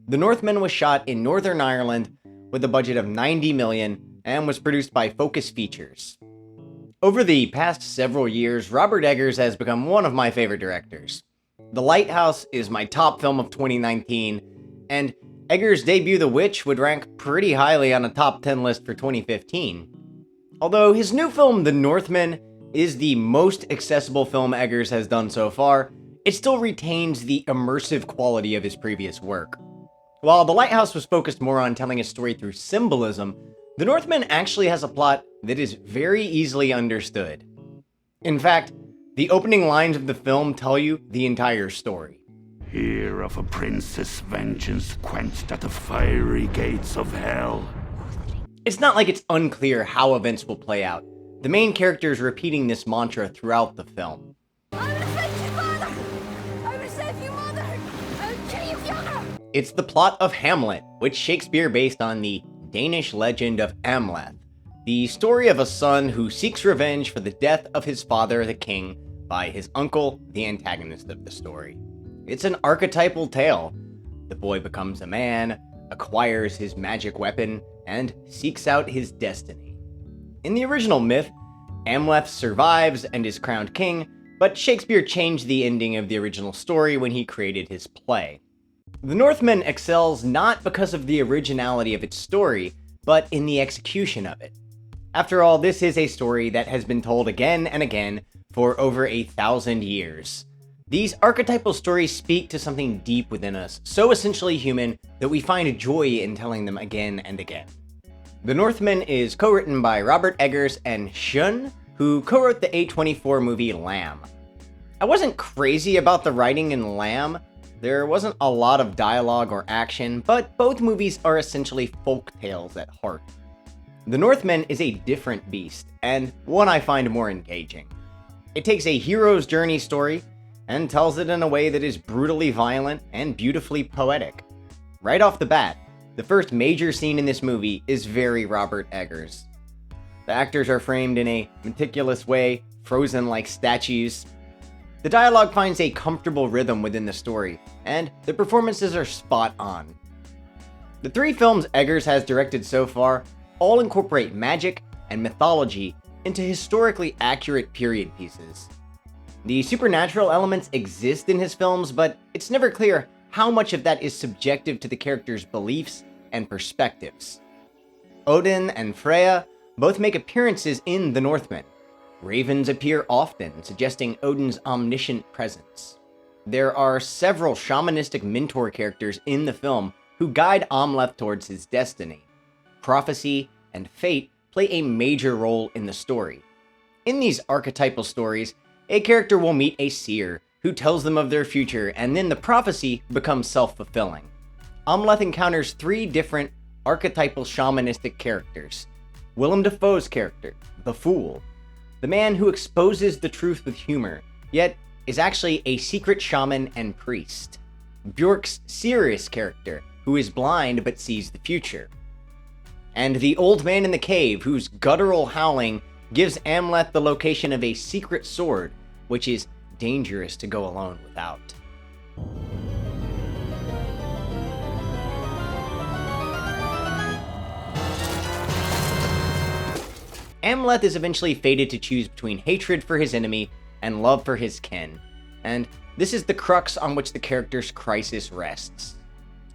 The Northman was shot in Northern Ireland with a budget of $90 million and was produced by Focus Features. Over the past several years, Robert Eggers has become one of my favorite directors. The Lighthouse is my top film of 2019, and Eggers' debut The Witch would rank pretty highly on a top 10 list for 2015. Although his new film, The Northman, is the most accessible film Eggers has done so far, it still retains the immersive quality of his previous work. While The Lighthouse was focused more on telling a story through symbolism, The Northman actually has a plot that is very easily understood. In fact, the opening lines of the film tell you the entire story. Hear of a princess' vengeance quenched at the fiery gates of hell. It's not like it's unclear how events will play out. The main character is repeating this mantra throughout the film. I will defend you, father! I will save you, mother! I will kill you, father! It's the plot of Hamlet, which Shakespeare based on the Danish legend of Amleth, the story of a son who seeks revenge for the death of his father, the king, by his uncle, the antagonist of the story. It's an archetypal tale. The boy becomes a man, acquires his magic weapon, and seeks out his destiny. In the original myth, Amleth survives and is crowned king, but Shakespeare changed the ending of the original story when he created his play. The Northman excels not because of the originality of its story, but in the execution of it. After all, this is a story that has been told again and again for over 1,000 years. These archetypal stories speak to something deep within us, so essentially human that we find joy in telling them again and again. The Northman is co-written by Robert Eggers and Shun, who co-wrote the A24 movie Lamb. I wasn't crazy about the writing in Lamb. There wasn't a lot of dialogue or action, but both movies are essentially folk tales at heart. The Northman is a different beast, and one I find more engaging. It takes a hero's journey story and tells it in a way that is brutally violent and beautifully poetic. Right off the bat, the first major scene in this movie is very Robert Eggers. The actors are framed in a meticulous way, frozen like statues. The dialogue finds a comfortable rhythm within the story, and the performances are spot on. The 3 films Eggers has directed so far all incorporate magic and mythology into historically accurate period pieces. The supernatural elements exist in his films, but it's never clear how much of that is subjective to the character's beliefs and perspectives. Odin and Freya both make appearances in The Northman. Ravens appear often, suggesting Odin's omniscient presence. There are several shamanistic mentor characters in the film who guide Amleth towards his destiny. Prophecy and fate play a major role in the story. In these archetypal stories, a character will meet a seer who tells them of their future, and then the prophecy becomes self-fulfilling. Amleth encounters 3 different archetypal shamanistic characters. Willem Dafoe's character, the Fool, the man who exposes the truth with humor, yet is actually a secret shaman and priest. Bjork's serious character, who is blind but sees the future. And the old man in the cave, whose guttural howling gives Amleth the location of a secret sword, which is dangerous to go alone without. Amleth is eventually fated to choose between hatred for his enemy and love for his kin, and this is the crux on which the character's crisis rests.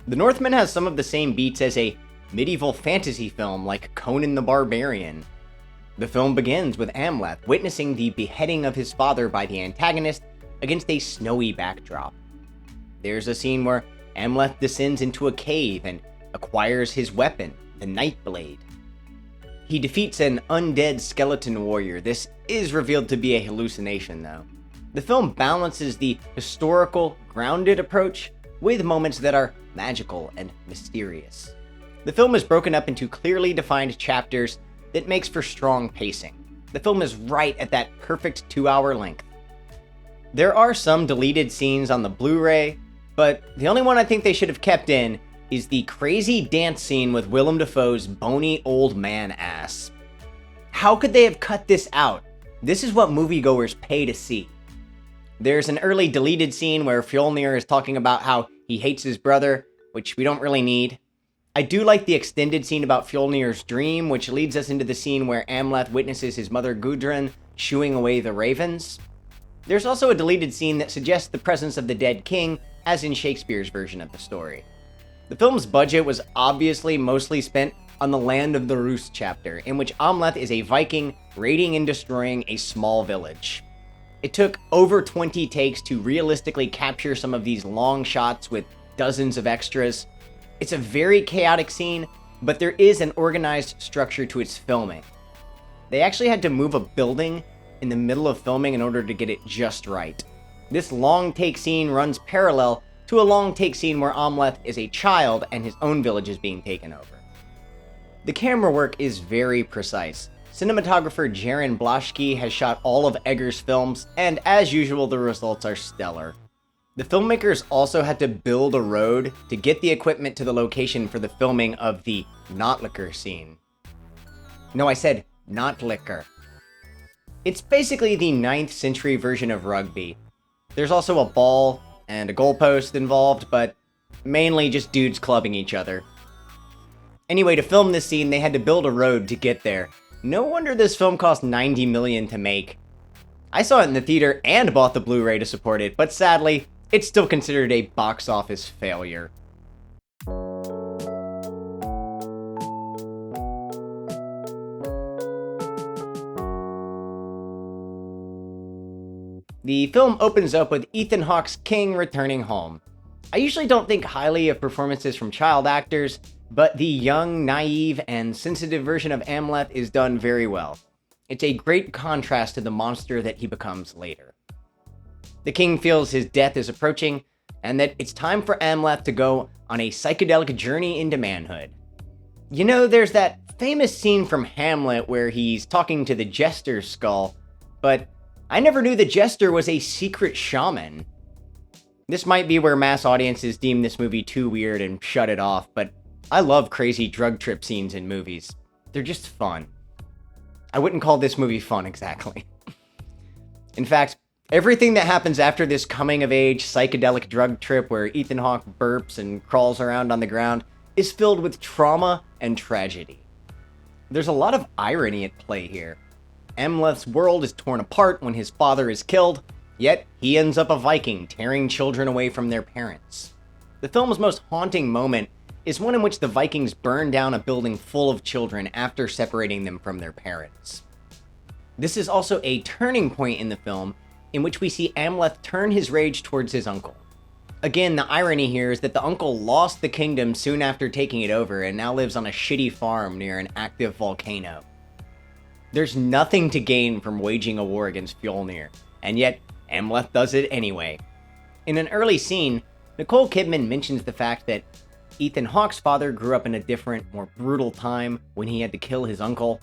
The Northman has some of the same beats as a medieval fantasy film like Conan the Barbarian. The film begins with Amleth witnessing the beheading of his father by the antagonist against a snowy backdrop. There's a scene where Amleth descends into a cave and acquires his weapon, the Nightblade. He defeats an undead skeleton warrior. This is revealed to be a hallucination, though. The film balances the historical, grounded approach with moments that are magical and mysterious. The film is broken up into clearly defined chapters that makes for strong pacing. The film is right at that perfect 2-hour length. There are some deleted scenes on the Blu-ray, but the only one I think they should have kept in is the crazy dance scene with Willem Dafoe's bony old man ass. How could they have cut this out? This is what moviegoers pay to see. There's an early deleted scene where Fjolnir is talking about how he hates his brother, which we don't really need. I do like the extended scene about Fjolnir's dream, which leads us into the scene where Amleth witnesses his mother Gudrun shooing away the ravens. There's also a deleted scene that suggests the presence of the dead king, as in Shakespeare's version of the story. The film's budget was obviously mostly spent on the Land of the Rus chapter, in which Amleth is a Viking raiding and destroying a small village. It took over 20 takes to realistically capture some of these long shots with dozens of extras. It's a very chaotic scene, but there is an organized structure to its filming. They actually had to move a building in the middle of filming in order to get it just right. This long take scene runs parallel to a long take scene where Amleth is a child and his own village is being taken over. The camera work is very precise. Cinematographer Jaron Blaschke has shot all of Egger's films, and as usual, the results are stellar. The filmmakers also had to build a road to get the equipment to the location for the filming of the Notlicker scene. No, I said Notlicker. It's basically the 9th century version of rugby. There's also a ball and a goalpost involved, but mainly just dudes clubbing each other. Anyway, to film this scene, they had to build a road to get there. No wonder this film cost $90 million to make. I saw it in the theater and bought the Blu-ray to support it, but sadly, it's still considered a box office failure. The film opens up with Ethan Hawke's King returning home. I usually don't think highly of performances from child actors, but the young, naive, and sensitive version of Amleth is done very well. It's a great contrast to the monster that he becomes later. The king feels his death is approaching, and that it's time for Amleth to go on a psychedelic journey into manhood. You know, there's that famous scene from Hamlet where he's talking to the Jester's skull, but I never knew the Jester was a secret shaman. This might be where mass audiences deem this movie too weird and shut it off, but I love crazy drug trip scenes in movies. They're just fun. I wouldn't call this movie fun exactly. In fact, everything that happens after this coming-of-age psychedelic drug trip where Ethan Hawke burps and crawls around on the ground is filled with trauma and tragedy. There's a lot of irony at play here. Amleth's world is torn apart when his father is killed, yet he ends up a Viking tearing children away from their parents. The film's most haunting moment is one in which the Vikings burn down a building full of children after separating them from their parents. This is also a turning point in the film in which we see Amleth turn his rage towards his uncle. Again, the irony here is that the uncle lost the kingdom soon after taking it over and now lives on a shitty farm near an active volcano. There's nothing to gain from waging a war against Fjolnir, and yet Amleth does it anyway. In an early scene, Nicole Kidman mentions the fact that Ethan Hawke's father grew up in a different, more brutal time when he had to kill his uncle,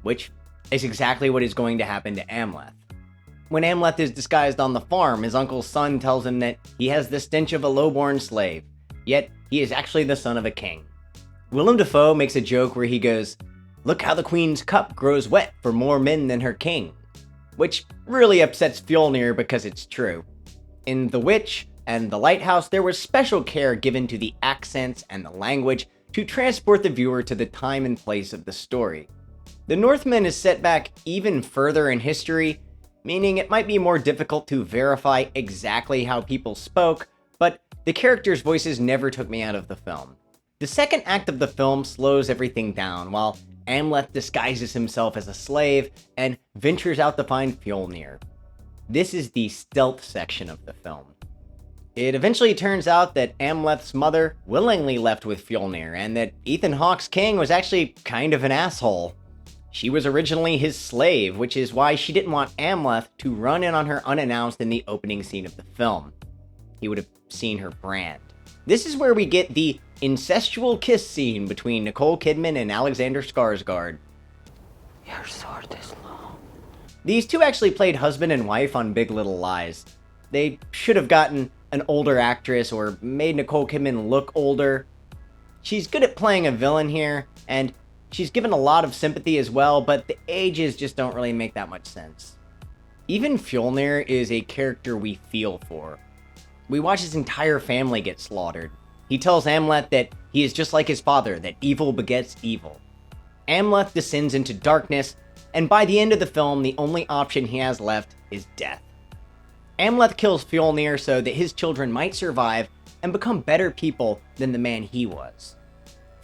which is exactly what is going to happen to Amleth. When Amleth is disguised on the farm, his uncle's son tells him that he has the stench of a lowborn slave, yet he is actually the son of a king. Willem Dafoe makes a joke where he goes, "Look how the queen's cup grows wet for more men than her king," which really upsets Fjolnir because it's true. In The Witch and The Lighthouse, there was special care given to the accents and the language to transport the viewer to the time and place of the story. The Northman is set back even further in history, meaning it might be more difficult to verify exactly how people spoke, but the characters' voices never took me out of the film. The second act of the film slows everything down, while Amleth disguises himself as a slave and ventures out to find Fjolnir. This is the stealth section of the film. It eventually turns out that Amleth's mother willingly left with Fjolnir, and that Ethan Hawke's king was actually kind of an asshole. She was originally his slave, which is why she didn't want Amleth to run in on her unannounced in the opening scene of the film. He would have seen her brand. This is where we get the incestual kiss scene between Nicole Kidman and Alexander Skarsgård. Your sword is long. These two actually played husband and wife on Big Little Lies. They should have gotten an older actress or made Nicole Kidman look older. She's good at playing a villain here, and she's given a lot of sympathy as well, but the ages just don't really make that much sense. Even Fjolnir is a character we feel for. We watch his entire family get slaughtered. He tells Amleth that he is just like his father, that evil begets evil. Amleth descends into darkness, and by the end of the film, the only option he has left is death. Amleth kills Fjolnir so that his children might survive and become better people than the man he was.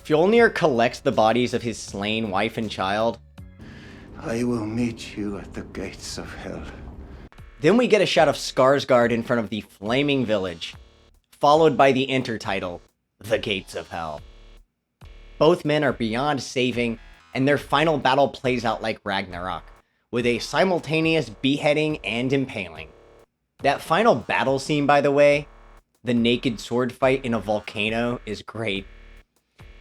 Fjolnir collects the bodies of his slain wife and child. I will meet you at the gates of hell. Then we get a shot of Skarsgård in front of the flaming village, followed by the intertitle, The Gates of Hell. Both men are beyond saving, and their final battle plays out like Ragnarok, with a simultaneous beheading and impaling. That final battle scene, by the way, the naked sword fight in a volcano, is great.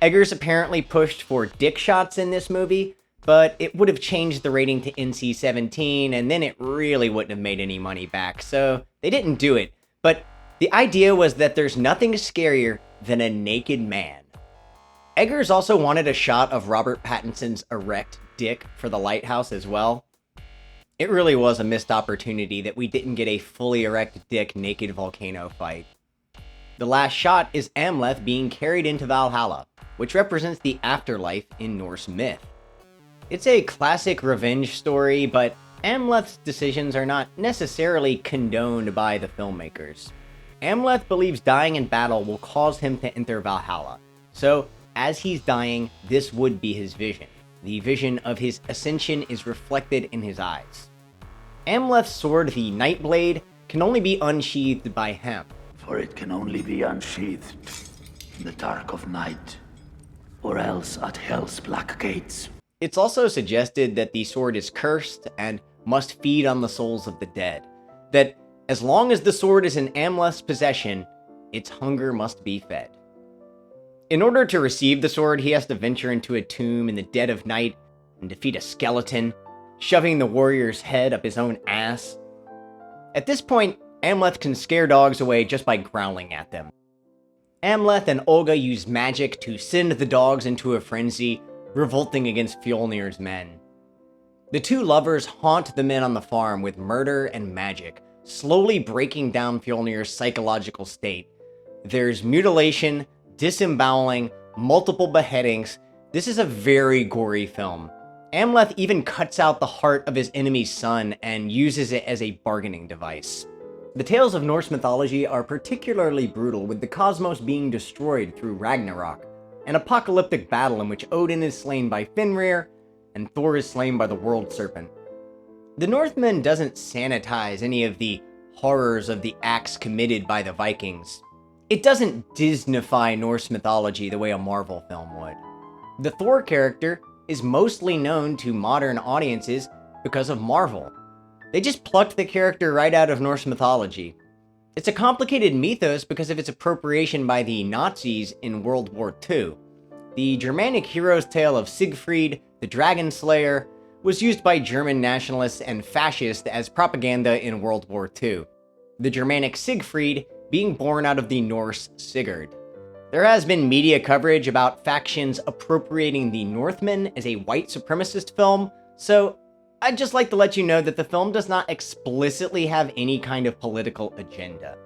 Eggers apparently pushed for dick shots in this movie, but it would have changed the rating to NC-17, and then it really wouldn't have made any money back, so they didn't do it. But the idea was that there's nothing scarier than a naked man. Eggers also wanted a shot of Robert Pattinson's erect dick for the lighthouse as well. It really was a missed opportunity that we didn't get a fully erect dick naked volcano fight. The last shot is Amleth being carried into Valhalla, which represents the afterlife in Norse myth. It's a classic revenge story, but Amleth's decisions are not necessarily condoned by the filmmakers. Amleth believes dying in battle will cause him to enter Valhalla, so as he's dying, this would be his vision. The vision of his ascension is reflected in his eyes. Amleth's sword, the Nightblade, can only be unsheathed by him. For it can only be unsheathed in the dark of night, or else at hell's black gates. It's also suggested that the sword is cursed and must feed on the souls of the dead. That as long as the sword is in Amleth's possession, its hunger must be fed. In order to receive the sword, he has to venture into a tomb in the dead of night and defeat a skeleton, shoving the warrior's head up his own ass. At this point, Amleth can scare dogs away just by growling at them. Amleth and Olga use magic to send the dogs into a frenzy, revolting against Fjolnir's men. The two lovers haunt the men on the farm with murder and magic, slowly breaking down Fjolnir's psychological state. There's mutilation, disemboweling, multiple beheadings. This is a very gory film. Amleth even cuts out the heart of his enemy's son and uses it as a bargaining device. The tales of Norse mythology are particularly brutal, with the cosmos being destroyed through Ragnarok, an apocalyptic battle in which Odin is slain by Fenrir and Thor is slain by the World Serpent. The Northman doesn't sanitize any of the horrors of the acts committed by the Vikings. It doesn't Disneyfy Norse mythology the way a Marvel film would. The Thor character is mostly known to modern audiences because of Marvel. They just plucked the character right out of Norse mythology. It's a complicated mythos because of its appropriation by the Nazis in World War II. The Germanic hero's tale of Siegfried, the Dragon Slayer, was used by German nationalists and fascists as propaganda in World War II. The Germanic Siegfried being born out of the Norse Sigurd. There has been media coverage about factions appropriating the Northman as a white supremacist film, so I'd just like to let you know that the film does not explicitly have any kind of political agenda.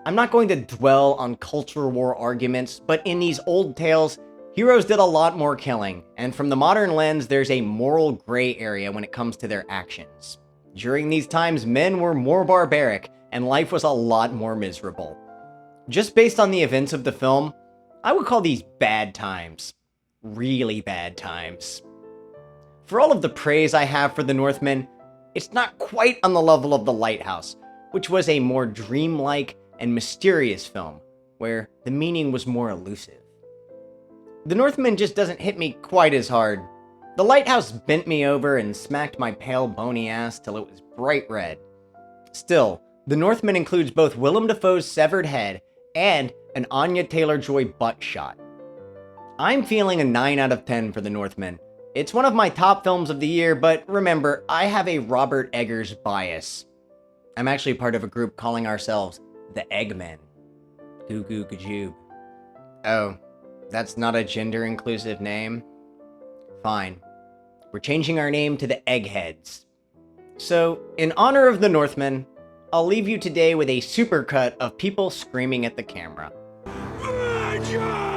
I'm not going to dwell on culture war arguments, but in these old tales, heroes did a lot more killing, and from the modern lens, there's a moral gray area when it comes to their actions. During these times, men were more barbaric, and life was a lot more miserable. Just based on the events of the film, I would call these bad times. Really bad times. For all of the praise I have for the Northman, it's not quite on the level of The Lighthouse, which was a more dreamlike and mysterious film, where the meaning was more elusive. The Northman just doesn't hit me quite as hard. The Lighthouse bent me over and smacked my pale bony ass till it was bright red. Still, The Northman includes both Willem Dafoe's severed head and an Anya Taylor-Joy butt shot. I'm feeling a 9 out of 10 for The Northman. It's one of my top films of the year, but remember, I have a Robert Eggers bias. I'm actually part of a group calling ourselves the Eggmen. Goo goo gajoob. Oh, that's not a gender-inclusive name? Fine. We're changing our name to the Eggheads. So, in honor of The Northman, I'll leave you today with a supercut of people screaming at the camera. I Danger!